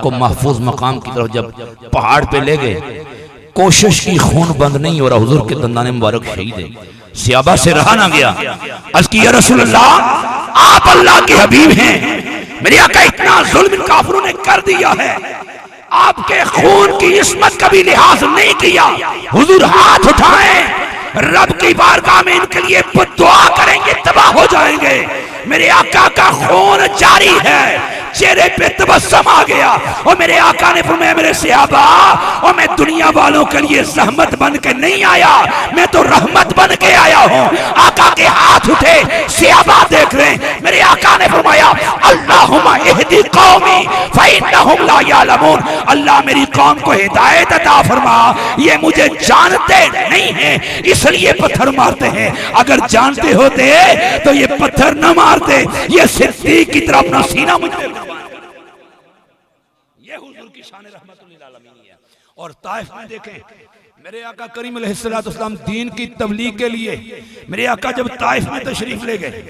को महफूज मकाम की तरफ जब पहाड़ पे ले गए, कोशिश की, खून बंद नहीं हो रहा, हुजूर के दंदाने मुबारक शहीद है। सियाबा से रहा ना गया, अर्ज़ की या रसूल अल्लाह आप अल्लाह के हबीब हैं, मेरे आका इतना जुल्म इन काफिरों ने कर दिया है, आपके खून की इस्मत का भी लिहाज नहीं किया। हुजूर हाथ उठाएं, रब की बारगाह में इनके लिए दुआ करेंगे, तबाह हो जाएंगे। मेरे आका का खून जारी है, चेहरे पे तबस्सुम आ गया और मेरे आका ने फरमाया मेरे सहाबा, और मैं दुनिया वालों के लिए रहमत बन के नहीं आया, मैं तो रहमत बन के आया हूँ। आका के हाथ उठे, सहाबा देख रहे हैं। मेरे आका ने फरमाया अल्लाहुम्मा इहदी कौमी फइन्नहुम ला यालमून, अल्लाह मेरी कौम को हिदायत अता फरमा, ये मुझे जानते नहीं हैं इसलिए पत्थर मारते हैं, अगर जानते होते तो ये पत्थर न मारते, ये सिद्दीक की तरह अपना सीना मुझे। ये हुजूर की शान रहमतुल्लिल आलमीन है। और ताइफ में देखें, मेरे आका करीम अलैहिस्सलाम दीन की तबलीग के लिए मेरे आका जब ताइफ में तशरीफ ले गए,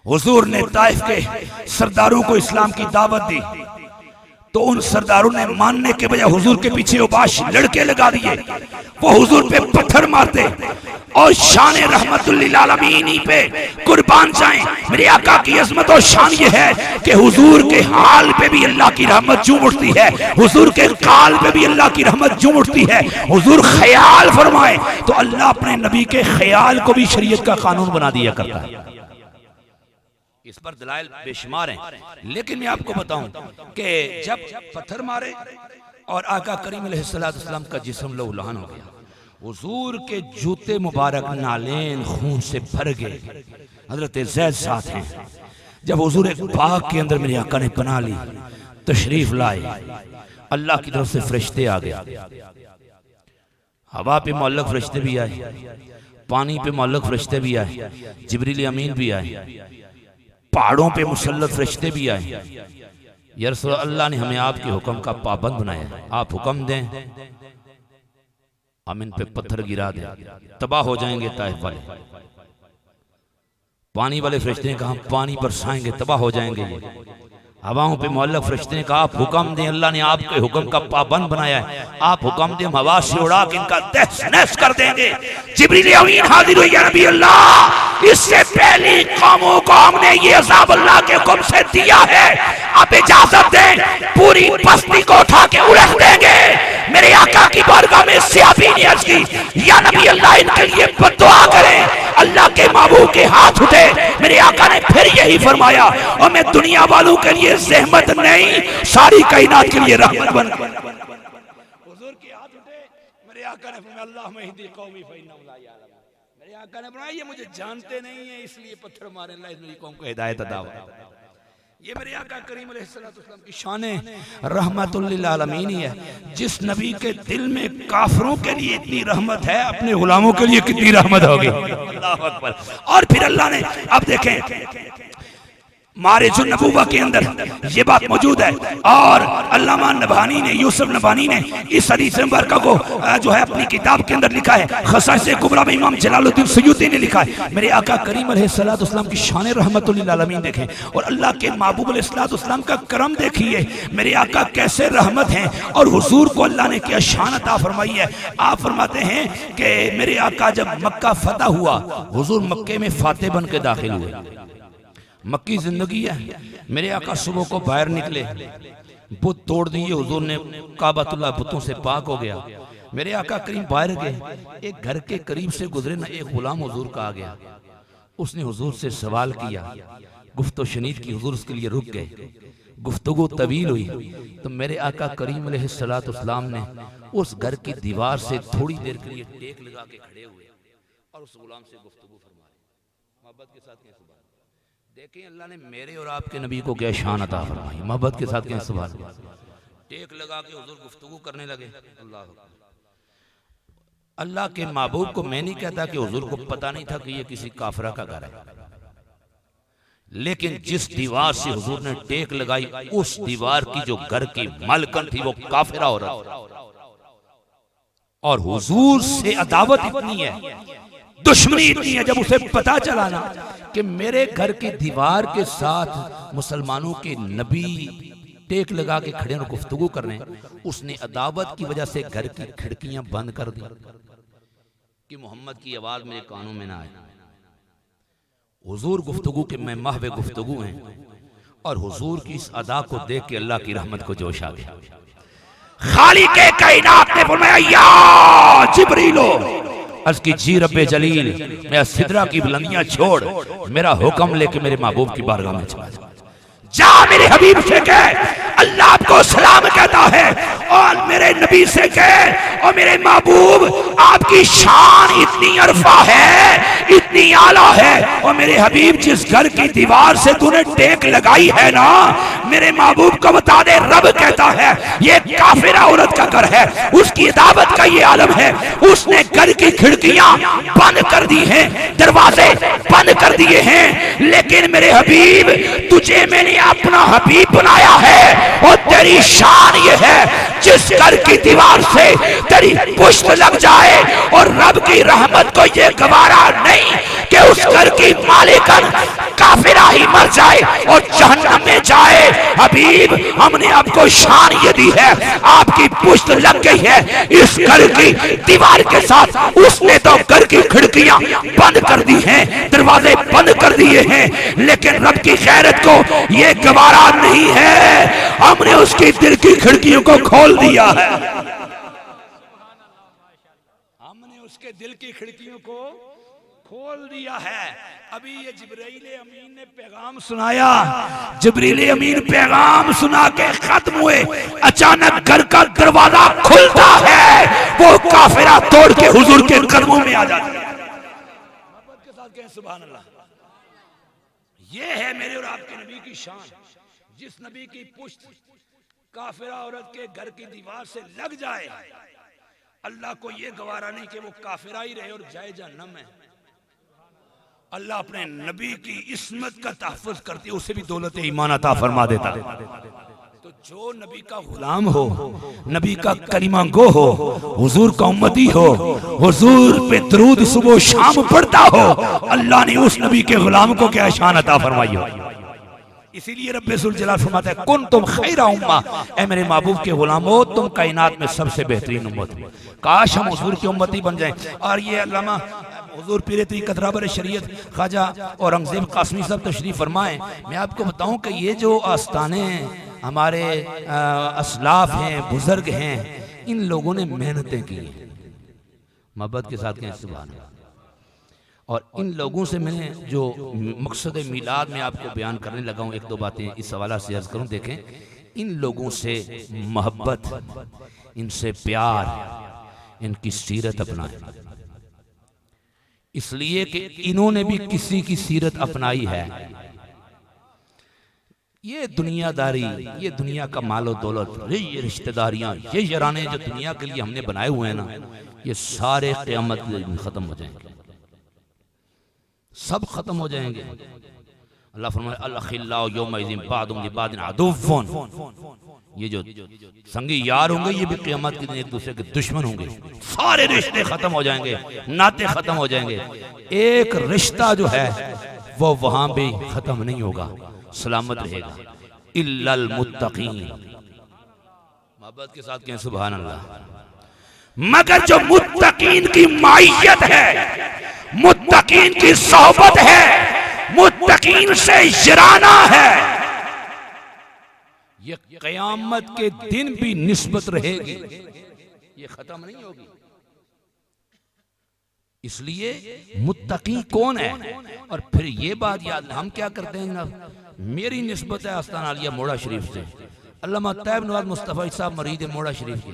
हुजूर ने ताइफ के सरदारों को इस्लाम की दावत दी, तो उन सरदारों ने मानने के बजाय हुजूर के पीछे उबाश लड़के लगा दिए, वो हुजूर पे पत्थर मारते और शान रहमतुल्लिल आलमीन पे कुर्बान जाएं। मेरे आका की अजमत और शान ये है कि हुजूर के हाल पे भी अल्लाह की रहमत झूम उठती है, हुजूर के काल पे भी अल्लाह की रहमत झूम उठती है। हुजूर ख्याल फरमाए तो अल्लाह अपने नबी के ख्याल को भी शरीयत का कानून बना दिया करता है। इस पर दलाइल बेशुमार हैं, लेकिन मैं आपको बताऊं कि जब पत्थर मारे और आका करीम अलैहिस्सलाम का जिस्म लहूलुहान हो गया, हुजूर के जूते मुबारक नालेन खून से भर गए। हजरत ज़ैद साथ हैं, जब हुजूर एक बाग के अंदर मेरे आका ने पनाह ली, तशरीफ लाए, अल्लाह की तरफ से फरिश्ते आ गए, हवा पे मुअल्लक फरिश्ते भी आए, पानी पे मुअल्लक फरिश्ते भी आए, जिब्रील अमीन भी आए, पहाड़ों पे मुसल्लत फरिश्ते भी आए। या रसूल अल्लाह ने हमें आपके हुक्म का पाबंद बनाया, आप हुक्म दें हम इन पे पत्थर गिरा दें, तबाह हो जाएंगे ताइफ वाले। पानी वाले फरिश्ते ने कहा पानी बरसाएंगे, तबाह हो जाएंगे ये। हवाओं पे मुअल्लक फरिश्ते ने कहा आप हुक्म दें, अल्लाह ने आपके हुक्म का पाबंद बनाया है, आप हुक्म दें, हम हवा से उड़ा के इनका तहस नहस कर देंगे। जिब्रील अमीन हाजिर हुई, या नबी अल्लाह, इससे पहली कौमों को हमने ये अज़ाब अल्लाह के हुक्म से दिया है, आप इजाजत दें, पूरी बस्ती को उठा के उड़क देंगे। मेरे आका की बारगाह में सहाबी ने अर्ज की, या नबी अल्लाह इनके लिए बद्दुआ करें। अल्लाह के महबूब के हाथ उठे, मेरे आका ने फिर यही फरमाया, और मैं दुनिया वालों के लिए रहमत नहीं, सारी कायनात के लिए रहमत बन। हुजूर के हाथ उठे, मेरे आका ने फरमाया अल्लाहुम्मा इहदी कौमी फइन्नहुम ला यालमून, मेरे आका ने फरमाया ये मुझे जानते नहीं है इसलिए पत्थर मारे, अल्लाह मेरी कौम को हिदायत अता फरमाए। ये मेरे आका करीम अलैहिस्सलाम की शान रहमतुल्लिल आलमीन है। जिस नबी के दिल में काफिरों के लिए इतनी रहमत है, अपने गुलामों के लिए कितनी रहमत होगी। अल्लाह अकबर। और फिर अल्लाह ने, अब देखें मारिजुन नबुव्वा के अंदर ये बात मौजूद है, और अल्लामा नबानी ने, यूसुफ नबानी ने इस हदीस मुबारक को जो है अपनी किताब के अंदर लिखा है, खसाइस कुबरा में इमाम जलालुद्दीन सयूती ने लिखा है। मेरे आका करीम अलैहिस्सलाम की शान रहमतुल्लिल आलमीन देखें, और अल्लाह के महबूब अलैहिस्सलाम का करम देखिए, मेरे आका कैसे रहमत हैं, और हुजूर को अल्लाह ने क्या शान अता फरमाई है। आप फरमाते हैं कि मेरे आका जब मक्का फतह हुआ, हुजूर मक्के में फातेह बन के दाखिल हुए, मक्की जिंदगी है। मेरे आका सुबह को बाहर निकले, बुत तोड़ दिए, हुजूर ने काबतुल्लाह बुतों से पाक हो गया। मेरे आका करीम बाहर गए, एक घर के करीब से गुजरे ना, एक गुलाम हुजूर का आ गया, उसने हुजूर से सवाल किया, गुफ्तो शनीद की, हुजूर उसके लिए रुक गए, गुफ्तगू तवील हुई, तो मेरे आका करीम अलैहिस्सलाम ने उस घर की दीवार से थोड़ी देर के लिए टेक लगा के खड़े हुए और उस गुलाम से गुफ्तगू फरमाई, मोहब्बत के साथ। देखें अल्लाह ने मेरे और आपके नबी को क्या शान अता फरमाई, मोहब्बत के साथ क्या सुभान, टेक लगा के हुजूर गुफ्तगू करने लगे। अल्लाह के महबूब को मैं नहीं कहता कि हुजूर को पता नहीं था कि ये किसी काफरा का घर है, लेकिन जिस दीवार से हुजूर ने टेक लगाई, उस दीवार की जो घर की मालकन थी वो काफिरा औरत, और हुजूर से अदावत इतनी है, दुश्मनी इतनी है, जब उसे पता चला ना कि मेरे घर की दीवार के साथ मुसलमानों के नबी टेक लगा के खड़े और गुफ्तगू कर रहे हैं, उसने अदावत की वजह से घर की खिड़कियां बंद कर दी कि मोहम्मद की आवाज मेरे कानों में ना आए। हुजूर गुफ्तगू के में महवे गुफ्तगू हैं और हुजूर की इस अदा को देख के अल्लाह की रहमत को जोश आ गया। खालिक़े कायनात ने फरमाया या जिब्रीलो, अर्ज़ की जी रब्बे जलील, मैं सिदरा की बुलंदियां छोड़ मेरा हुक्म लेके मेरे महबूब की बारगाह में चला जा। मेरे हबीब से कह अल्लाह आपको सलाम कहता है, और मेरे नबी से कह और मेरे महबूब आपकी शान इतनी अरफा है, इतनी आला है, और मेरे हबीब जिस घर की दीवार से तूने टेक लगाई है ना, मेरे महबूब को बता दे रब कहता है ये काफिरा औरत का घर है, उसकी दावत का ये आलम है। उसने घर की खिड़कियां बंद कर दी हैं, दरवाजे बंद कर दिए हैं, लेकिन मेरे हबीब तुझे मैंने अपना हबीब बनाया है, और तेरी शान ये है जिस घर की दीवार से तेरी पुष्ट लग जाए और रब की रहमत को ये गवारा नहीं कि उस घर की मालिकन काफिरा ही मर जाए और जहन्नम में जाए। हबीब हमने आपको शान ये दी है, आपकी पुष्ट लग गई है इस घर की दीवार के साथ। उसने तो घर की खिड़कियां बंद कर दी हैं, दरवाजे बंद कर दिए हैं, लेकिन रब की खैरत को ये गवारा नहीं है, हमने उसकी दिल की खिड़कियों को खोल दिया है। हमने उसके दिल की खिड़कियों को खोल दिया है। अभी ये जिब्रील अमीन ने पैगाम सुनाया, जिब्रील अमीन पैगाम सुना के खत्म हुए, अचानक घर का दरवाजा खुलता है, वो काफिरा तोड़ के हुजूर के कदमों में आ जाता है। मोहब्बत के साथ कहें सुभान अल्लाह। ये है मेरे और आपके नबी की शान, जिस नबी की पुष्ट काफिरा औरत के घर की दीवार से लग जाए, अल्लाह को ये गवारा नहीं कि वो काफिरा ही रहे और जाए जहन्नम में। अल्लाह अपने नबी की इस्मत का तहफ़्फ़ुज़ करती है, उसे भी दौलत ईमान अता फरमा देता है। तो जो नबी का गुलाम हो, नबी का कलिमा गो हो, हुजूर का उम्मती हो, हुजूर पे दरूद सुबह शाम पढ़ता हो, अल्लाह ने उस नबी के गुलाम को क्या शान अता फरमाई हो। इसीलिए रब्बे ज़ुल जलाल फरमाता है कुन तुम खैरा उम्मा, ऐ मेरे महबूब के गुलामो तुम कायनात में सबसे बेहतरीन उम्मत हो। काश हम हुजूर की उम्मती बन जाएं। और ये अल्लामा हुजूर पीर तरीक़त रहबर शरीयत ख्वाजा औरंगज़ेब कासमी साहब तशरीफ़ फरमाएं। मैं आपको बताऊं कि ये जो आस्थाने हमारे असलाफ हैं, बुजुर्ग हैं, इन लोगों ने मेहनतें की हैं, मोहब्बत के साथ कहें सुभान अल्लाह। और इन लोगों से मैंने जो मकसद मिलाद में आपको बयान करने लगा हूँ, एक दो बातें इस हवाला से अर्ज़ करूँ। देखें, इन लोगों से मोहब्बत, इनसे प्यार, इनकी सीरत अपनाएं, इसलिए कि इन्होंने भी किसी की सीरत अपनाई है। ये दुनियादारी, ये दुनिया का मालो दौलत, ये रिश्तेदारियां, ये यराने जो दुनिया के लिए हमने बनाए हुए हैं ना, ये सारे क़यामत के दिन खत्म हो जाएंगे, सब खत्म हो जाएंगे। अल्लाह फरमाए अल-अखिल्लाउ यौमइज़िन बादुहुम लिबादिन अदुव्वुन, ये जो संगी यार होंगे ये भी क़यामत के दिन एक दूसरे के दुश्मन होंगे। सारे रिश्ते खत्म हो जाएंगे, नाते खत्म हो जाएंगे। एक रिश्ता जो है वो वहां भी खत्म नहीं होगा, सलामत रहेगा। इल्लल मुत्तकीन, मोहब्बत के साथ कहें सुभान अल्लाह। मगर जो मुत्तकीन की माइयत है, मुत्तकीन की सोहबत है, मुत्तकीन से यराना है, ये क़यामत के दिन भी निस्बत रहेगी, ये खत्म नहीं होगी। इसलिए मुत्तकी कौन है? और फिर ये बात याद, हम क्या करते हैं ना, मेरी निस्बत है आस्तान आलिया मोड़ा शरीफ से, अल्लामा तैयब नवाज मुस्तफ़ा साहब मरीद है मोड़ा शरीफ के।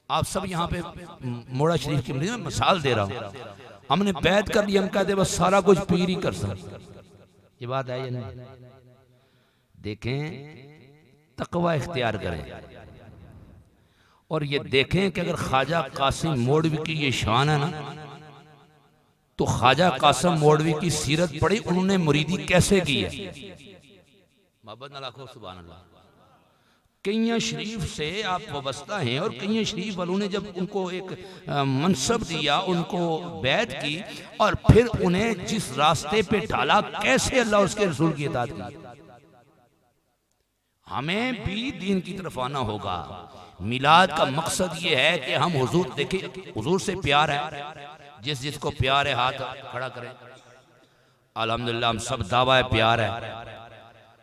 आप सब यहाँ पे मोड़ा शरीफ की मिसाल दे रहा हूँ। हमने बैत कर लिया, हम कहते बस सारा कुछ पीर ही कर सकते। ये बात है या नहीं? देखें, तकवा इख्तियार करें और ये देखें कि अगर ख्वाजा कासिम मोड़वी की ये शान है ना, तो ख्वाजा कासिम मोड़वी की सीरत पढ़ी, उन्होंने मुरीदी कैसे की है। मोहब्बत न लाखो सुभान अल्लाह। कईयां शरीफ से आप वाबस्ता हैं और कईयां शरीफ वालों ने जब उनको एक मनसब दिया, उनको बैत की और फिर उन्हें जिस रास्ते पे डाला, कैसे अल्लाह उसके रसूल की इताअत की। हमें भी दीन की तरफ आना होगा। मिलाद का मकसद ये है कि हम हुजूर देखिए, हुजूर से प्यार है, जिस जिसको प्यार है हाथ खड़ा करें। अल्हम्दुलिल्लाह हम सब दावा है प्यार है।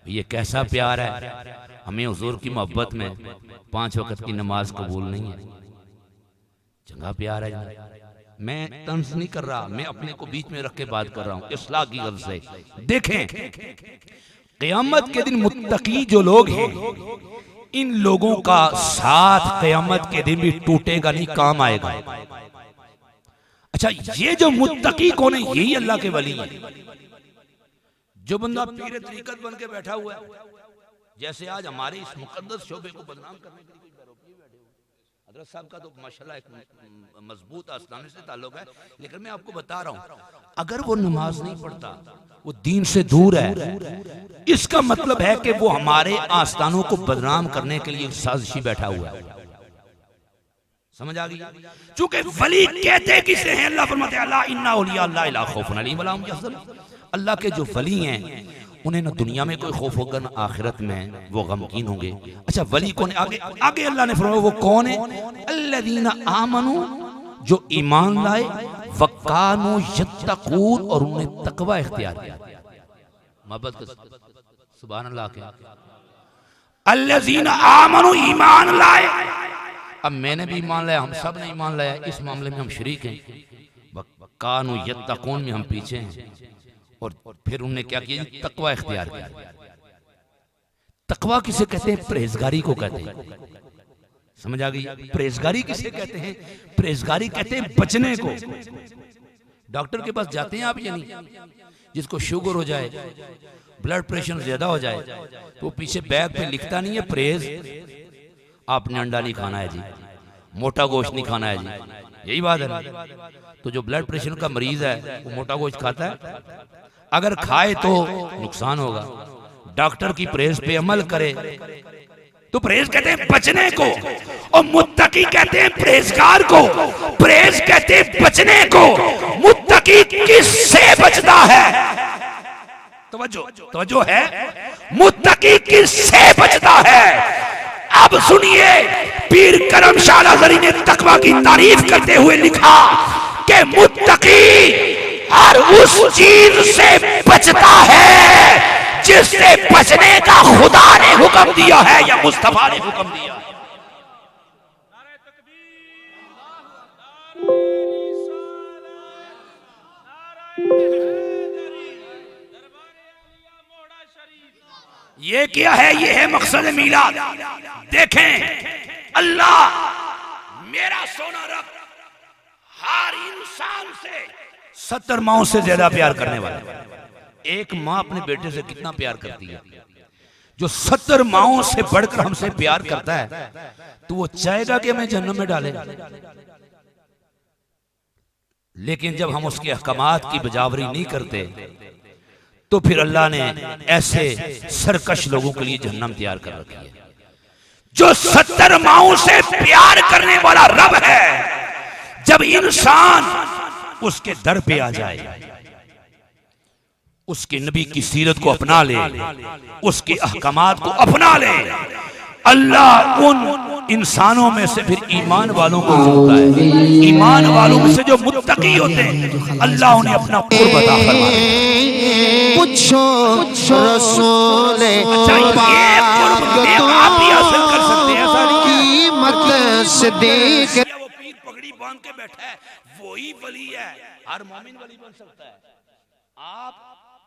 ये कैसा प्यार है? हमें हुजूर की मोहब्बत में 5 वक्त की नमाज कबूल नहीं है। चंगा प्यार है। मैं तंज नहीं कर रहा, मैं अपने को बीच में रख के बात कर रहा हूँ इस्लाह की गर्ज से। देखें, क़यामत के दिन मुत्तकी जो लोग हैं, इन लोगों का साथ क़यामत के दिन भी टूटेगा नहीं, काम आएगा। अच्छा, ये जो मुत्तकी कौन है? यही अल्लाह के वली हैं। जो बंदा पीर तरीकत बन के बैठा हुआ है, जैसे आज हमारे इस मुकद्दस शोबे को बदनाम करने के लिए हजरत साहब का तो माशाल्लाह एक मजबूत आस्थाने से ताल्लुक है, लेकिन मैं आपको बता रहा हूं, अगर वो नमाज नहीं पढ़ता, वो दीन से दूर है, इसका मतलब है कि वो हमारे आस्थानों को बदनाम करने के लिए साजिशी बैठा हुआ है। समझ आ गई? चूंकि वली कहते किसे हैं? अल्लाह फरमाते हैं अल्लाह इन्ना औलिया अल्लाह ला खौफुन अलैहिम वला हुम यहज़नून। अल्लाह के जो वली हैं, उन्हें ना दुनिया में कोई खौफ होगा ना आखिरत में वो गमगीन होंगे। अच्छा, वली कौन है? आगे आगे अल्लाह ने फरमाया वो कौन है? अल्लज़ीना आमनू, जो ईमान लाए, वकानू यत्तकून, और उन्हें तकवा इख्तियार किया। मोहब्बत का सुभान अल्लाह के। अल्लज़ीना आमनू, ईमान लाए। अब मैंने भी ईमान लाया, हम सब ने ईमान लाया, इस मामले में हम शरीक हैं। वकानू यत्तकून में हम पीछे हैं। और फिर उन्होंने क्या किया? तकवा इख्तियार किया। तकवा किसे कहते हैं? परहेजगारी को कहते हैं। समझ आ गई? परहेजगारी किसे कहते हैं? परहेजगारी कहते हैं बचने को। डॉक्टर के पास जाते हैं आप या नहीं? जिसको शुगर हो जाए, ब्लड प्रेशर ज्यादा हो जाए, तो पीछे बैग पे लिखता नहीं है परहेज, आपने अंडा नहीं खाना है जी, मोटा गोश्त नहीं खाना है जी, यही बात है ना? तो जो ब्लड प्रेशर का मरीज है वो मोटा गोश्त खाता है, अगर खाए तो नुकसान होगा। डॉक्टर की परहेज पे अमल करे तो परहेज कहते हैं बचने को, और मुत्तकी कहते हैं परहेजगार को। परहेज कहते हैं बचने को। मुत्तकी किससे बचता है? तवज्जो है, मुत्तकी किससे बचता है? अब सुनिए, पीर करम शाह लाज़री ने तकवा की तारीफ करते हुए लिखा कि मुत्तकी हर उस चीज से बचता है जिससे बचने का खुदा ने हुक्म दिया है या मुस्तफा ने हुक्म दिया। ये क्या है? ये है मकसद मीलाद। देखें, अल्लाह मेरा सोना रब हर इंसान से 70 माओं से ज्यादा प्यार करने वाला। एक माँ अपने बेटे से कितना प्यार करती है? जो 70 माओं से बढ़कर हमसे प्यार करता है, तो वो चाहेगा कि हमें जन्नत में डाले। लेकिन जब हम उसके अहकामात की बजावरी नहीं करते, तो फिर अल्लाह ने ऐसे सरकश लोगों के लिए जहन्नम तैयार कर रखी है। जो 70 माओं से प्यार करने वाला रब है, जब इंसान उसके दर पे आ जाए, उसके नबी की सीरत को अपना ले, उसके अहकामात को अपना ले, अल्लाह उन इंसानों में से फिर ईमान वालों को चुनता है। ईमान वालों में से जो मुत्तकी होते हैं, अल्लाह उन्हें अपना कुर्ब अता फरमाता है। पूछो रसूल आप ही हासिल कर सकते हैं। कीमत से देख वो पीर पगड़ी बांध के बैठा है, वही वली है। हर मोमिन वली बन सकता है। आप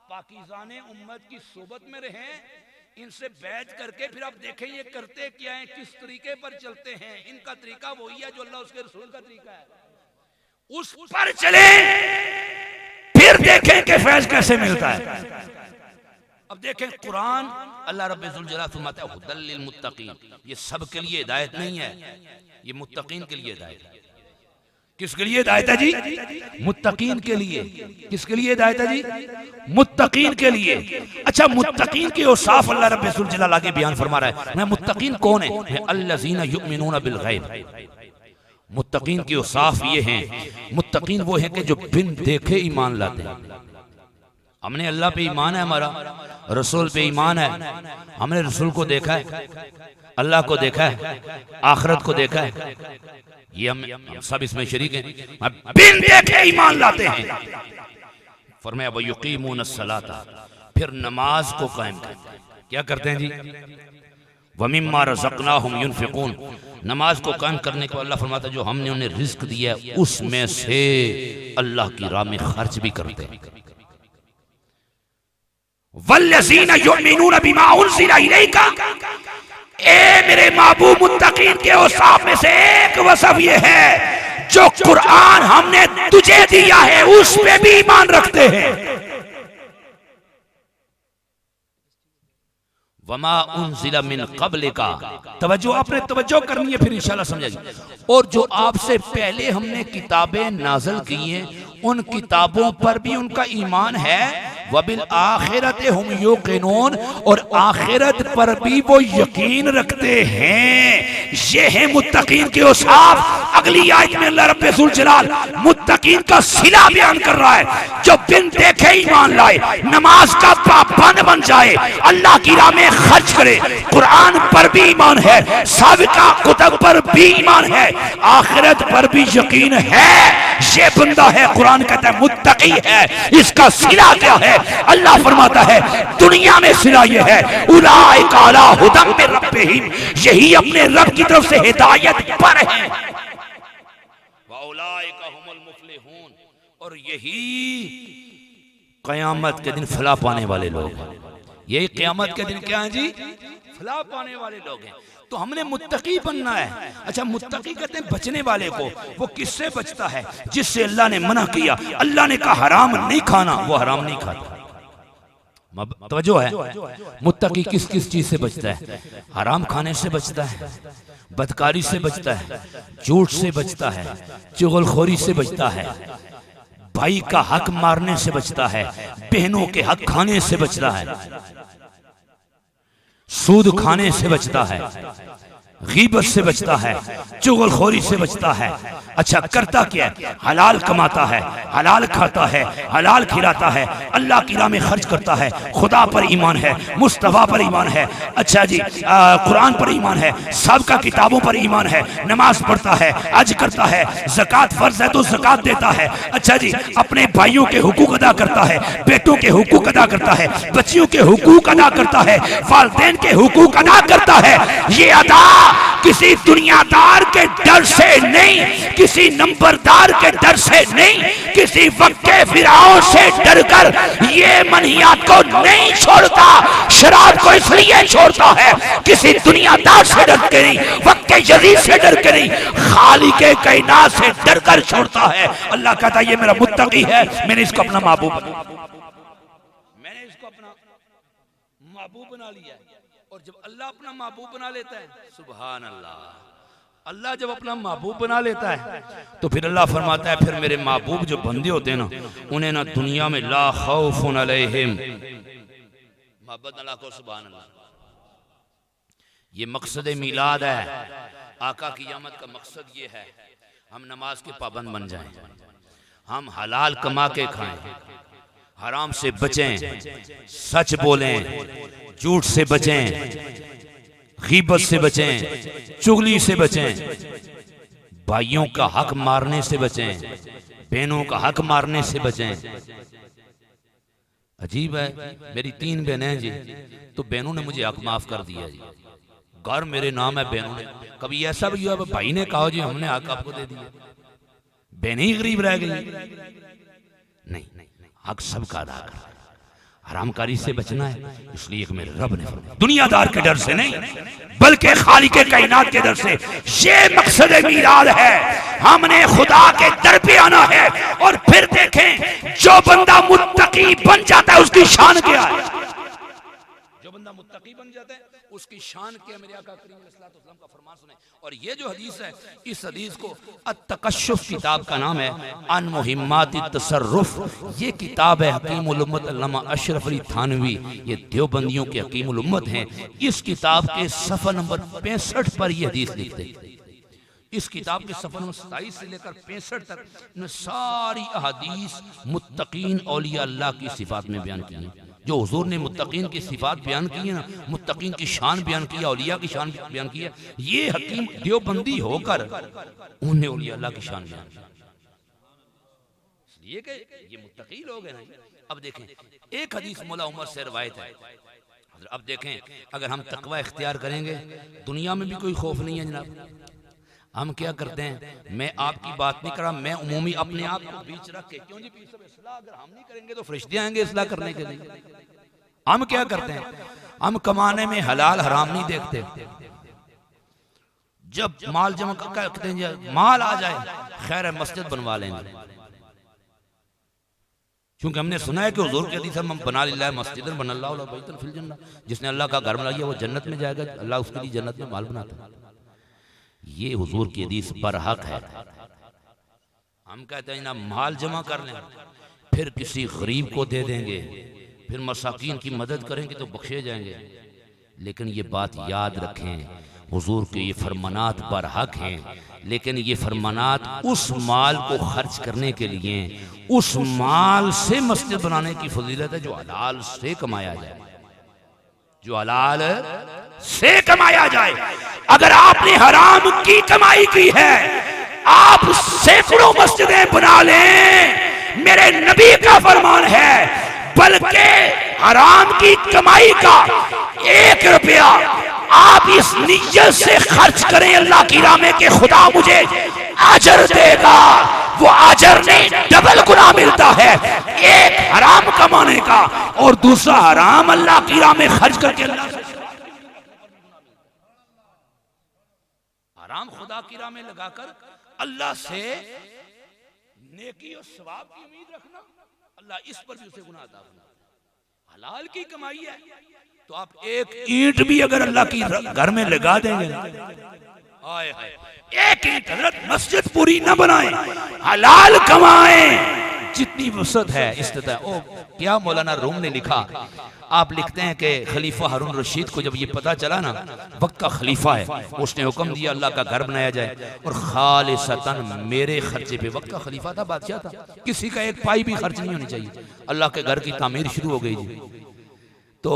पाकिज़ाने उम्मत की सोबत में रहें, इनसे बैठ करके फिर आप देखें ये करते क्या हैं, किस तरीके पर चलते हैं। इनका तरीका वही है जो अल्लाह उसके रसूल का तरीका है, उस पर चले, फिर देखें कि फैज कैसे मिलता है। अब देखें कुरान, अल्लाह रब्बुल इज्जत जलाल फरमाता है हुदल लिल मुत्तकीन। ये सब के लिए हिदायत नहीं है, ये मुत्तकीन के लिए हिदायत है। किसके लिए हिदायत है जी? मुत्तकीन के लिए। किसके लिए हिदायत है जी? मुत्तकीन के लिए। अच्छा, मुत्तकीन के औसाफ अल्लाह रब्बुल इज्जत जलाल आगे बयान फरमा रहा है। मैं मुत्तकीन कौन है? अल्लज़ीना युमिनूना बिल गैब। मुत्तकीन के औसाफ ये हैं, मुत्तकीन वो हैं कि जो बिन देखे ईमान लाते हैं। हमने अल्लाह पे ईमान है, हमारा रसूल पे ईमान है, हमने रसूल को देखा है, अल्लाह को देखा है, आखिरत को देखा है, ये हम सब इसमें शरीक हैं, बिन देखे ईमान लाते हैं। फरमाया वयुकीमूनस्सलाता, फिर नमाज को कायम करते हैं। क्या करते हैं जी? वमिम्मा रज़क़नाहुम युनफ़िक़ून, नमाज को कायम करने को अल्लाह फरमाता है जो हमने उन्हें रिज़्क दिया है उसमें से अल्लाह की राह में खर्च भी करते हैं। वल्लज़ीना युमिनूना बिमा उनज़िला इलैका, ए मेरे महबूब मुत्तकीन के औसाफ में से एक वसफ ये है जो कुरान हमने तुझे दिया है उस पे भी ईमान रखते हैं। वमा उनज़िला मिन क़ब्लिका, तवज्जो, आपने तवज्जो करनी है फिर इंशाल्लाह समझेंगे। और जो आपसे पहले हमने किताबें नाज़िल की हैं उन किताबों पर भी उनका ईमान है। वबिल आखिरत हुम युक़िनून, और आखिरत पर भी वो यकीन रखते हैं। ये है मुत्तकीन के औसाफ। अगली आयत में अल्लाह रब्बुल ज़ुल जलाल मुत्तकीन का सिला बयान कर रहा है जो बिन देखे ईमान लाए, नमाज का पाबंद बन जाए, अल्लाह की राह में खर्च करे, कुरान पर भी ईमान है, साबिका कुतुब पर भी ईमान है, आखिरत पर भी यकीन है। ये बंदा है, कुरान कहता है मुत्तकी है। इसका सिला क्या है? अल्लाह फरमाता है दुनिया में सिला ये है उलाइका अला हुदम मिन रब्बिहिम, यही अपने रब की तरफ से हिदायत पर है। व उलाइका हुमुल मुफ्लिहून, और यही क़यामत के दिन फलाह पाने वाले लोग हैं। यही क़यामत के दिन क्या है जी? फलाह पाने वाले लोग हैं। तो हमने मुत्तकी बनना है। अच्छा, मुत्तकी कहते हैं बचने वाले को। वो किससे बचता है? जिससे अल्लाह ने मना किया, अल्लाह ने कहा हराम नहीं खाना, वो हराम नहीं खाता। तवज्जो है, मुत्तकी किस किस चीज से बचता है? हराम खाने से बचता है, बदकारी से बचता है, झूठ से बचता है, चुगलखोरी से बचता है, भाई का हक मारने से बचता है, बहनों के हक खाने से बचता है, सूद खाने से बचता है, गीबत से बचता है, चुगलखोरी से बचता है। अच्छा, करता क्या है? हलाल कमाता है, हलाल खाता है, हलाल खिलाता है, अल्लाह की राह में खर्च करता है, खुदा पर ईमान है, मुस्तफा पर ईमान है, अच्छा जी कुरान पर ईमान है, सबका किताबों पर ईमान है, नमाज पढ़ता है, हज करता है, ज़कात फर्ज है तो ज़कात देता है, अच्छा जी अपने भाइयों के हुकूक अदा करता है, बेटों के हुकूक अदा करता है, बच्चियों के हुकूक अदा करता है, वालिदैन के हुकूक अदा करता है। ये अदा किसी दुनियादार के डर से नहीं, किसी नंबरदार के डर से नहीं, किसी वक्त के फिराओं से डरकर ये मनियात को नहीं छोड़ता। शराब को इसलिए छोड़ता है किसी दुनियादार से डर के नहीं, वक्त के यजीद से डर के नहीं, खालिक के कायनात से डरकर छोड़ता है। अल्लाह कहता है ये मेरा मुत्तकी है, मैंने इसको अपना महबूब बना लिया। और जब अल्लाह अपना महबूब बना लेता है, सुभान अल्लाह, अल्लाह जब अपना महबूब बना लेता है तो फिर अल्लाह फरमाता है फिर मेरे महबूब जो बंदे होते हैं ना, उन्हें ना दुनिया में ला खौफुन अलैहिम, मोहब्बत अल्लाह को, सुभान अल्लाह। ये मकसद मिलाद है। आका की आमद का मकसद ये है हम नमाज के पाबंद बन जाएं, हम हलाल कमा के खाएं, हराम से बचें, सच बोलें, झूठ से बचें, गीबत से बचें, चुगली से बचें, भाइयों का हक मारने से बचें, बहनों का हक मारने से बचें। अजीब है, मेरी 3 बहनें हैं जी, तो बहनों ने मुझे हक माफ कर दिया जी, घर मेरे नाम है बहनों ने। कभी ऐसा भी हुआ भाई ने कहा जी हमने हक आपको दे दिया, बहनें ही गरीब रह गई? नहीं, हक सबका अदा कर। हरामकारी से बचना है, इसलिए एक मेरे रब ने फरमाया दुनियादार के डर से नहीं बल्कि खालिक के कायनात के डर से। ये मकसद मीलाद है, हमने खुदा के दर पे आना है। और फिर देखें जो बंदा मुत्तकी बन जाता है उसकी शान क्या है? जो बंदा मुत्तकी बन जाता है उसकी शान क्या? मेरे आका करीम अलैहिस्सलातु वस्सलाम का फरमान सुने। और ये जो हदीस है, इस हदीस को अत-तकश्शुफ किताब का नाम है, अन मुहिम्मात तसर्रुफ। ये किताब है हकीमुल उम्मत अल्लामा अशरफ अली थानवी, ये देवबंदियों के हकीमुल उम्मत हैं। इस किताब के सफ़ा नंबर 65 पर ये हदीस लिखते हैं, इस किताब के सफ़र नंबर 27 से लेकर 65 तक ने सारी अहादीस मुत्तकीन औलिया अल्लाह की सिफात में बयान की हैं। जो हुजूर ने मुत्तकीन की सिफात बयान की है ना, मुत्तकीन की शान बयान की है, औलिया की शान बयान की है, ये हकीम देवबंदी होकर उन्हें औलिया अल्लाह की शान बयान की, इसलिए कि ये मुत्तकी लोग हैं ना। अब देखें, एक हदीस मौला उमर से रवायत है। अब देखें, अगर हम तकवा इख्तियार करेंगे दुनिया में भी कोई खौफ नहीं है जनाब। हम क्या करते हैं, मैं आपकी बात नहीं कर रहा, मैं उमूमी अपने आप को बीच रख के, क्यों जी पीर साहब इस्लाह अगर हम नहीं करेंगे तो फरिश्ते आएंगे इस्लाह करने के लिए। हम क्या करते हैं, हम कमाने में हलाल हराम नहीं देखते। जब माल जमा करते हैं, माल आ जाए, खैर है मस्जिद बनवा लेंगे, क्योंकि हमने सुना है कि हुजूर के हदीस में बना लिल्लाह मस्जिदन बनल्लाहु लहु बैतन फिल जन्नह, जिसने अल्लाह का घर बना लिया वो जन्नत में जाएगा, अल्लाह उसके लिए जन्नत में माल बनाता है। ये हुजूर की हदीस बरहक है। हम कहते हैं ना माल जमा कर लें, फिर किसी गरीब को दे देंगे, फिर मसाकीन की मदद करेंगे तो बख्शे जाएंगे। लेकिन ये बात याद रखें, हुजूर के ये फरमानात बरहक हैं, लेकिन ये फरमानात उस माल को खर्च करने के लिए, उस माल से मस्जिद बनाने की फजीलत है जो हलाल से कमाया जाए, जो हलाल से कमाया जाए। अगर आपने हराम की कमाई की है, आप सैकड़ों मस्जिदें बना लें, मेरे नबी का फरमान है, बल्कि हराम की कमाई का 1 रुपया आप इस नियत से खर्च करें अल्लाह की राह में कि खुदा मुझे अजर देगा, वो अजर नहीं डबल गुना मिलता है, एक हराम कमाने का और दूसरा हराम अल्लाह की राह में खर्च करके अल्लाह से हराम खुदा की राह में लगाकर अल्लाह से नेकी और सवाब की उम्मीद रखना, अल्लाह इस पर भी उसे गुनाह अता फरमाएगा। हलाल की कमाई है तो आप एक ईंट भी अगर अल्लाह की घर में लगा देंगे, आए हाय, एक ईंट हजरत मस्जिद पूरी न बनाए, हलाल कमाएं, जितनी वसत है इस्तिता। ओ क्या मौलाना रूम ने लिखा, आप लिखते हैं कि खलीफा हारून रशीद को जब ये पता चला ना वक्त का खलीफा है, उसने हुक्म दिया अल्लाह का घर बनाया जाए और खालिसतन मेरे खर्चे पे। वक्त का खलीफा था, बादशाह था, किसी का एक पाई भी खर्च नहीं होनी चाहिए। अल्लाह के घर की तामीर शुरू हो गई जी। तो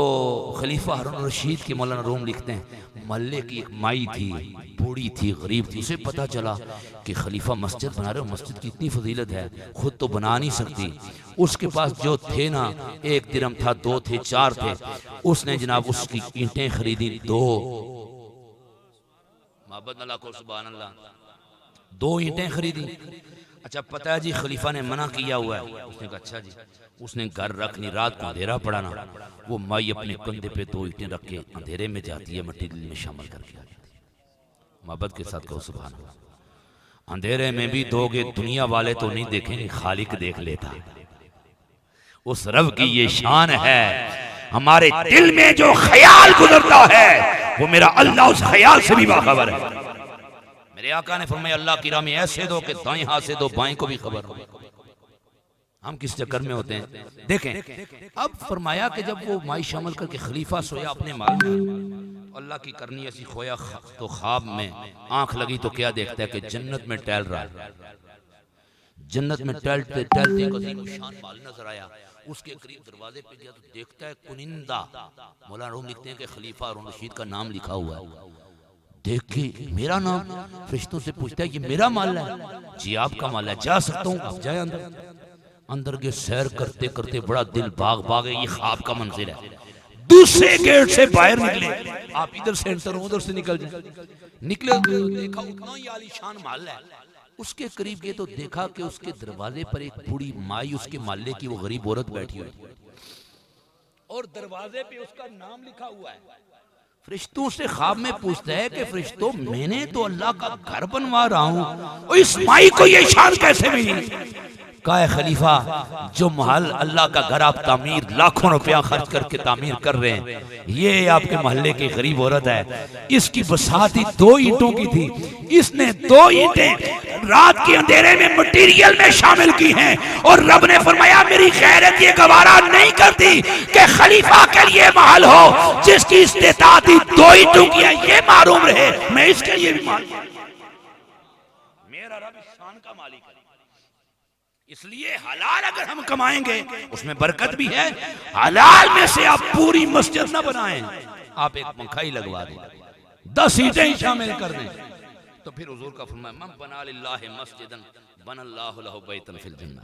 खलीफा हारून रशीद के मौलाना रूम लिखते हैं, मोहल्ले की एक माई थी, बूढ़ी थी, गरीब थी, उसे पता चला कि खलीफा मस्जिद बना रहे हो, मस्जिद की इतनी फजीलत है, खुद तो बना नहीं सकती। उसके पास जो थे ना, 1 दिरहम था, 2 थे, 4 थे, उसने जनाब उसकी ईंटें खरीदी 2, मोहब्बत अल्लाह को सुभान अल्लाह, 2 ईंटें खरीदी। अच्छा पता है जी खलीफा ने मना किया हुआ है। उसने कहा अच्छा जी। उसने घर रखनी, रात को अंधेरा पड़ा ना, वो माई अपने कंधे पे 2 ईंटें रख के अंधेरे में जाती है, मट्टी में शामिल करके आ जाती है। मोहब्बत के साथ कहो सुभान अल्लाह। अंधेरे में भी दोगे, दुनिया वाले तो नहीं देखेंगे, खालिक देख लेता। उस रब की ये शान है, हमारे दिल में जो ख्याल गुजरता है वो मेरा अल्लाह उस ख्याल से भी बाखबर है। मेरे आका ने फरमाया अल्लाह की राह में ऐसे दो कि दाएं हाथ से दो, बाएं को भी खबर हो। हम किस चक्कर में होते हैं देखें। अब फरमाया कि जब वो माई शामिल करके खलीफा सोया अपने माल में, अल्लाह की करनी ऐसी खोया तो ख्वाब में आंख लगी तो क्या देखता है कि जन्नत में टहल रहा है। जन्नत में टहलते टहलते अजीम शान माल नजर आया। उसके करीब दरवाजे पे गया तो देखता है कुनिंदा, मौलाना रूम लिखते हैं कि खलीफा हारून रशीद का नाम लिखा हुआ है। देख के मेरा नाम, फरिश्तों से पूछता है ये मेरा माल है? जी आपका माल है, जा सकता हूँ? आप जाए अंदर। अंदर के सैर करते करते बड़ा दिल बाग बाग है, ये ख्वाब का मंजिल है। दूसरे गेट से बाहर निकले, आप इधर से एंटर हो, उधर से निकल जाए। निकले देखा उतना ही आलीशान माल है। उसके करीब गए तो देखा कि उसके दरवाजे पर एक बूढ़ी माई, उसके माले की वो गरीब औरत बैठी हुई और दरवाजे पे उसका नाम लिखा हुआ है। फरिश्तों से ख्वाब में पूछता है कि फरिश्तों मैंने तो अल्लाह का घर बनवा रहा हूँ और इस माई को ये शान कैसे मिली? कहा खलीफा जो महल अल्लाह का घर आप तामीर लाखों रुपया खर्च करके तामीर कर रहे हैं, ये आपके मोहल्ले की गरीब औरत है। इसकी बसाती 2 ईंटों की थी, इसने 2 ईंटें रात के अंधेरे में मटेरियल में शामिल की हैं और रब ने फरमाया मेरी गैरत ये गवारा नहीं करती कि खलीफा के लिए महल हो जिसकी इस्तेताअत 2 ईंटों की है। ये मालूम रहे, मैं इसके लिए भी मालूम। शान का मालिक है। इसलिए हलाल अगर हम कमाएंगे उसमें बरकत भी है। हलाल में से आप पूरी मस्जिद ना बनाएं, आप एक पंखा ही लगवा दें, 10 ईंटें ही शामिल कर दें, तो फिर हुजूर का फरमान मन बना लिल्लाहि मस्जिदन बनल्लाहु लहु बैतन फिल जन्नह।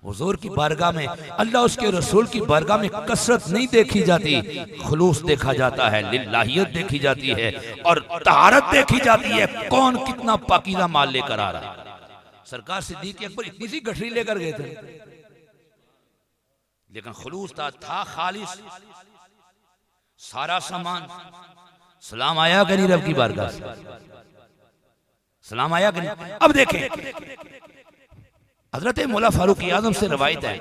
हुजूर की बारगाह में, अल्लाह उसके रसूल की बारगाह में कसरत नहीं देखी जाती, खुलूस देखा जाता है, लिल्लाहियत देखी जाती है और तहारत देखी जाती है। कौन कितना पाकीज़ा माल लेकर आ रहा है। सरकार सिद्दीक़ अकबर इतनी सी गठरी लेकर गए थे, लेकिन खुलूस था खालिस, सारा सामान। सलाम आया कि नहीं रब की बारगाह से? सलाम आया कि नहीं? अब देखें, हजरत मौला फारूक आज़म से रवायत है,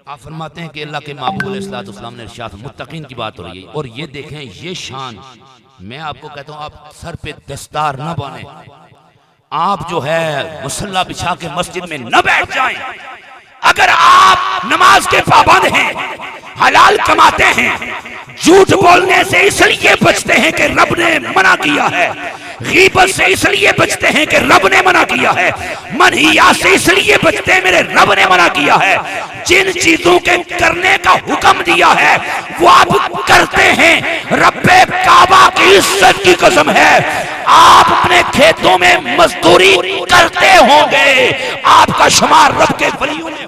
आप फरमाते हैं कि अल्लाह के महबूब अलैहिस्सलाम ने इरशाद, मुत्तकीन की बात हो रही है, और ये देखें ये शान, मैं आपको कहता हूँ आप सर पे दस्तार न बांधे, आप जो है मुसल्ला बिछा के मस्जिद में न बैठ जाएं। अगर आप नमाज के पाबंद हैं, हलाल कमाते हैं, झूठ बोलने से इसलिए बचते हैं कि रब ने मना किया है, गीबत से इसलिए बचते हैं कि रब ने मना किया है, मनहियात से इसलिए बचते हैं मेरे रब ने मना किया है, जिन चीजों के करने का हुक्म दिया है वो आप करते हैं, रब्बे काबा की इज्जत की कसम है आप अपने खेतों में मजदूरी करते होंगे, आपका शुमार रब के वलियों में,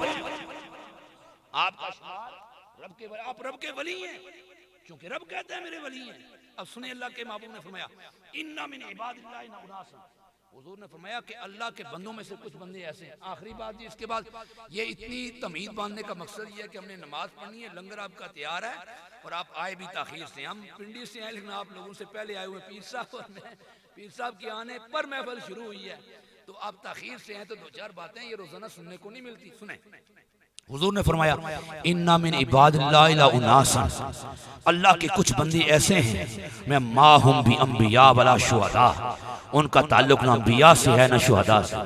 आपका शुमार रब के, आप रब के वली हैं, क्योंकि रब कहता है मेरे वली हैं। अब सुने, अल्लाह के महबूब ने फरमाया इन्ना मिन इबादिल्लाहि उनासन, हुजूर ने फरमाया कि अल्लाह के बंदों में से कुछ बंदे ऐसे हैं। आखिरी बात जी, इसके बाद ये इतनी तमीद बांधने का मकसद ये है कि हमने नमाज पढ़नी है, लंगर आपका तैयार है और आप आए भी ताखीर से, हम पिंडी से आए लेकिन आप लोगों से पहले आए हुए पीर साहब के आने पर महफिल शुरू हुई है, तो आप ताखीर से हैं, तो 2-4 बातें ये रोजाना सुनने को नहीं मिलती। सुने, हुजूर ने फरमाया इन्ना मिन इबादिल्लाहि उनासन, अल्लाह के कुछ बंदे ऐसे हैं, मैं माहुम भी अंबिया वला शुहदा, उनका ताल्लुक ना अंबिया से है ना शुहदा से,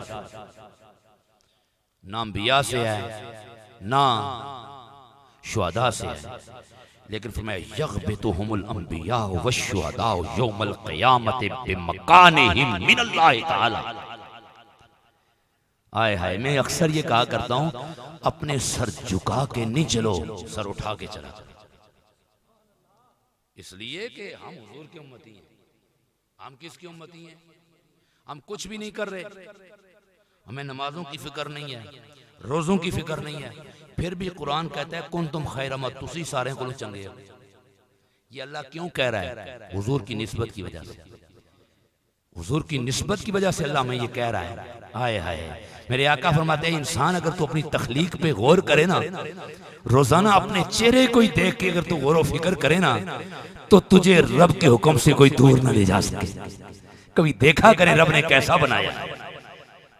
ना अंबिया से है ना शुहदा से है, लेकिन फरमाया यग़बितुहुमुल अंबिया वश्शुहदा यौमल क़ियामति बिमकानिहिम मिनल्लाहि तआला। आए हाय, मैं अक्सर ये कहा करता हूं, अपने सर झुका के नहीं चलो, सर उठा के चला, इसलिए कि हम हुजूर की उम्मती हैं। हम किसकी उम्मती हैं? हम कुछ भी नहीं कर रहे, हमें नमाजों की फिक्र नहीं है, रोजों की फिक्र नहीं है, फिर भी कुरान कहता है कुन तुम खैर उम्मत, तुसी सारे को चंगे हो। ये अल्लाह क्यों कह रहा है? हुजूर की निस्बत की वजह से, हुजूर की निस्बत की वजह से अल्लाह में ये कह रहा है। आए हाय, मेरे आका फरमाते हैं इंसान अगर तो अपनी तख्लीक पे गौर करे ना, रोजाना अपने चेहरे को ही देख के अगर तू गौर व फिक्र करे ना, तो तुझे रब के हुक्म से कोई दूर ना ले जा सके। कभी देखा करे रब ने कैसा बनाया,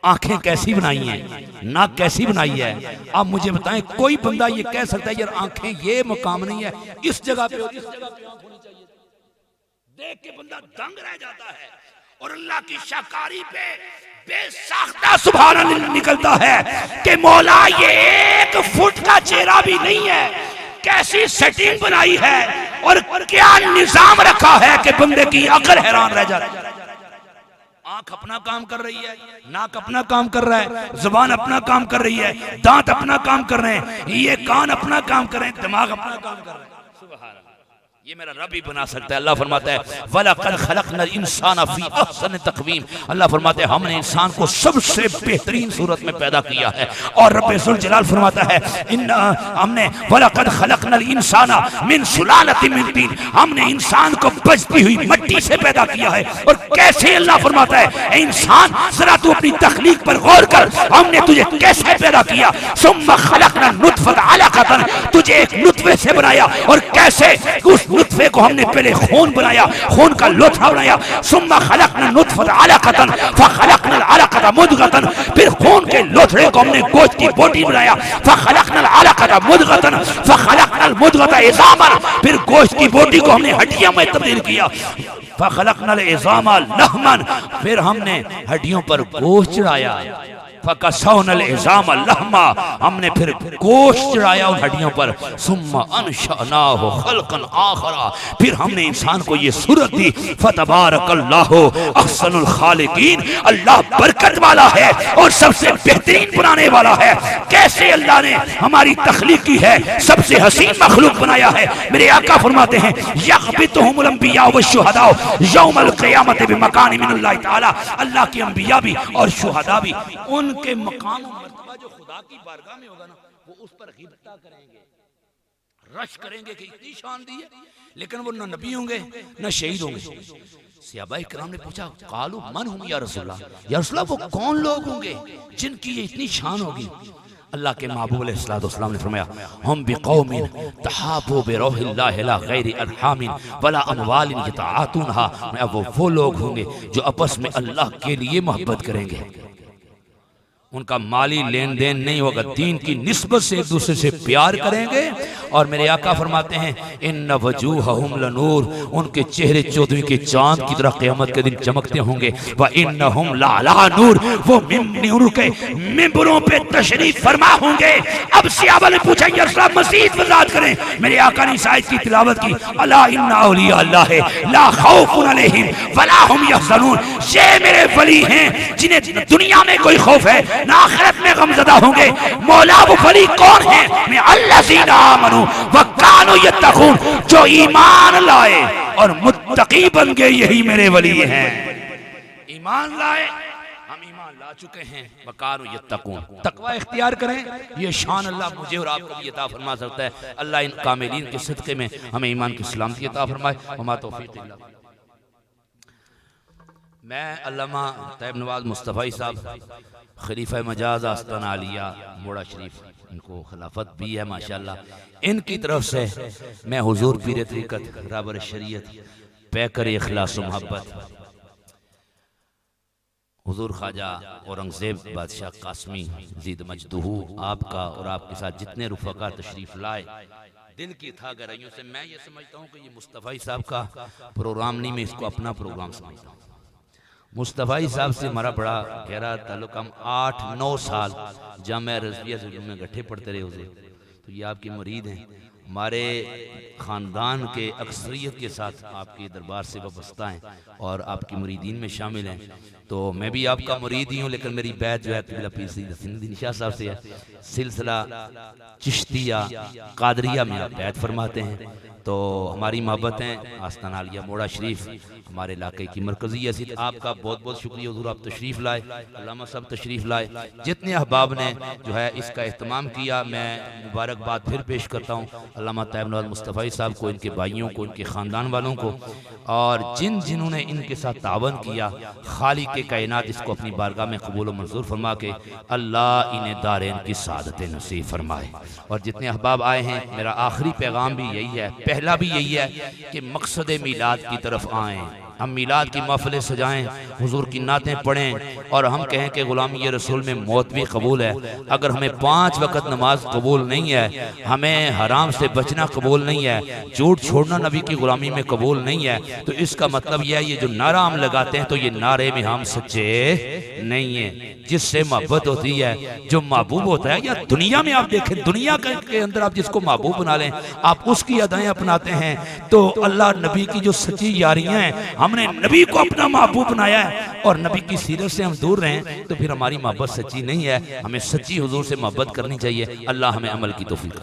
आंखें कैसी बनाई हैं, नाक कैसी बनाई है। आप मुझे बताएं, कोई बंदा ये कह सकता है यार आंखें ये मुकाम नहीं है, इस जगह पे इस जगह पे आंख होनी चाहिए? देख के बंदा दंग रह जाता है। और अल्लाह की शाकारी पे बेसाख्ता सुभान अल्लाह निकलता है कि मौला ये 1 फुट का चेहरा भी नहीं है, कैसी सेटिंग बनाई है और क्या निजाम रखा है कि बंदे की अकल हैरान रह जाती है। आंख अपना काम कर रही है, नाक अपना काम कर रहा है, जुबान अपना काम कर रही है, दांत अपना काम कर रहे हैं, ये कान अपना काम कर रहे हैं, दिमाग अपना काम कर रहे हैं। सुभान अल्लाह, ये मेरा रब ही बना सकता है। अल्लाह फरमाता है वलक़द खलक़नल इंसाना फी अहसन तक़वीम, अल्लाह फरमाते हैं हमने इंसान को सबसे बेहतरीन सूरत में पैदा किया है। और रब्बे ज़ुल जलाल फरमाता है हमने वलक़द खलक़नल इंसाना मिन सुलालतिन मिन तीन, हमने इंसान को बचती हुई मिट्टी से पैदा किया है। और कैसे अल्लाह फरमाता है इंसान जरा तू अपनी तख्लीक पर गौर कर, हमने तुझे कैसे पैदा किया। सुम्मा खलक़ना नुत्फ़तन अलक़तन, तुझे एक नुत्फ़े से बनाया और कैसे उस नुत्फे को हमने पहले खून बनाया, खून का लोथड़ा बनाया। सुम्मा खलक़ना नुत्फ़तन अलक़तन फ़ख़लक़नल अलक़ता मुद्ग़तन, फिर खून के लोथड़े को हमने गोश्त की बोटी बनाया। फ़ख़लक़नल अलक़ता मुद्ग़तन फ़ख़लक़नल मुद्ग़ता इज़ामन, फिर गोश्त की बोटी को हमने हड्डियों में तब्दील किया। फ़ख़लक़नल इज़ामा लहमन, फिर हमने हड्डियों पर गोश्त चढ़ाया। फकसौनल इज़ाम लहमा, हमने फिर गोश्त चढ़ाया उन हड्डियों पर। सुम्मा अनशअनाहु खल्कन आखरा, फिर हमने इंसान को ये सूरत दी। फतबारकल्लाहु अहसनुल खालिकीन, अल्लाह बरकत वाला है और सबसे बेहतरीन बनाने वाला है। कैसे अल्लाह ने हमारी तख्लीक की है, सबसे हसीन मखलूक बनाया है। मेरे आका फरमाते हैं यग़बितुहुमुल अंबिया व शुहदा यौमल क़ियामत बिमकान मिनल्लाहि तआला, अल्लाह के अंबिया भी और शुहदा भी उनके मकाम और मर्तबा जो खुदा की बारगाह में होगा ना, वो उस पर ग़िबता करेंगे, रश करेंगे कि इतनी शान दी है, लेकिन वो न नबी होंगे न शहीद होंगे। सहाबाए किराम ने पूछा कालू मन हुम या रसूलल्लाह, या रसूलल्लाह वो कौन लोग होंगे जिनकी ये इतनी शान होगी? अल्लाह के महबूब अलैहिस्सलाम ने फरमाया हम बिक़ौमिन तहाबू बिरूहिल्लाहि ला गैरि अरहामिन वला अमवालिन यतआतूनहा, वो लोग होंगे जो आपस में अल्लाह के लिए मोहब्बत करेंगे, उनका माली लेन देन नहीं होगा, दीन की निस्बत से एक दूसरे से प्यार करेंगे। और मेरे आका फरमाते हैं इन्न वजूहहुम लनूर, उनके चेहरे 14वीं के चांद की तरह क़यामत के दिन चमकते होंगे। व इन्नहुम लअला नूर, वो नूर के मिंबरों पे तशरीफ फरमा होंगे। अब सहाबा ने पूछा या रसूल अल्लाह मज़ीद वज़ाहत करें। मेरे आका ने इस आयत की तिलावत की अला इन्ना औलिया अल्लाह ला खौफुन अलैहिम वला हुम यहज़नून, ये मेरे वली हैं जिन्हें दुनिया में कोई खौफ है ना आखिरत में गमज़दा होंगे। मौला वो वली कौन है? मैं अल्लज़ीना आमनू व कानू यत्तक़ून, जो ईमान लाए और मुत्तकी बन गए, यही मेरे वली हैं। ईमान लाए, हम ईमान ला चुके हैं, व कानू यत्तक़ून, तकवा इख्तियार करें। ये शान अल्लाह मुझे और आपको भी अता फरमा सकता है। अल्लाह इन कामिलीन के सदक़े में हमें ईमान की सलामती अता फरमाए। वमा तौफ़ीक़ इल्ला बिल्लाह। मैं अल्लामा तैयब नवाज मुस्तफ़ाई साहब खलीफा मजाज आस्ताना आलिया मोड़ा शरीफ, इनको खिलाफत भी है माशाल्लाह, इनकी तरफ से मैं हुजूर पीर तरीक़त राबर शरीयत पैकर इखलास व मोहब्बत हुजूर ख्वाजा औरंगज़ेब बादशाह कासमी ज़ीद मजदूहू, आपका और आपके साथ जितने रुफ़क़ा तशरीफ़ लाए, दिल की था गहराइयों से मैं ये समझता हूँ कि ये मुस्तफ़ाई साहब का प्रोग्राम नहीं, मैं इसको अपना प्रोग्राम समझता हूँ। मुस्तफ़ाई साहब से हमारा बड़ा गहरा ताल्लुक़, हम 8-9 साल जामिया रज़विया में इकट्ठे पढ़ते रहे हुए, तो ये आपके मुरीद हैं। हमारे ख़ानदान के अक्सरियत के साथ आपके दरबार से वाबस्ता हैं और आपकी मुरीदीन में शामिल हैं। तो मैं भी आपका मुरीद ही हूँ, लेकिन मेरी बैत जो है क़िबला पीर सैयद हसन शाह साहब से है। सिलसिला चिश्तिया कादरिया में आप बैत फरमाते हैं। तो हमारी मोहब्बतें आस्ताना आलिया मोड़ा शरीफ हमारे इलाके की मरकज़ी हैसियत। आपका बहुत बहुत शुक्रिया हुज़ूर, आप तशरीफ़ लाए, अल्लामा साहब तशरीफ़ लाए, जितने अहबाब ने जो है इसका एहतमाम किया, मैं मुबारकबाद फिर पेश करता हूँ अल्लामा तैयब नवाज़ मुस्तफ़ाई साहब को, इनके भाइयों को, इनके ख़ानदान वालों को, और जिन्होंने इनके साथ तावन किया। खालिक के कायनात इसको अपनी बारगाह में कबूल व मंजूर फरमा के अल्लाह इन्हें दारैन की सादत नसीब फरमाए। और जितने अहबाब आए हैं, मेरा आखिरी पैगाम भी यही है, पहला भी यही है कि मकसद मीलाद की तरफ आएँ, हम मीलाद की महफ़िलें सजाएं, हुजूर की नातें पढ़ें और हम कहें कि ग़ुलामी रसूल में मौत भी कबूल है। अगर हमें 5 वक़्त नमाज कबूल नहीं है, हमें हराम से बचना कबूल नहीं है, झूठ छोड़ना नबी की ग़ुलामी में कबूल नहीं है, तो इसका मतलब यह है ये जो नारा हम लगाते हैं तो ये नारे में हम सच्चे नहीं हैं। जिससे मोहब्बत होती है, जो महबूब होता है, या दुनिया में आप देखें, दुनिया के अंदर आप जिसको महबूब बना लें, आप उसकी अदाएँ अपनाते हैं, तो अल्लाह नबी की जो सच्ची यारियाँ हैं, हमने नबी को अपना महबूब बनाया है और नबी की सीरत से हम दूर रहें तो फिर हमारी मोहब्बत सच्ची नहीं है। हमें सच्ची हुजूर से मोहब्बत करनी चाहिए। अल्लाह हमें अमल की तौफीक।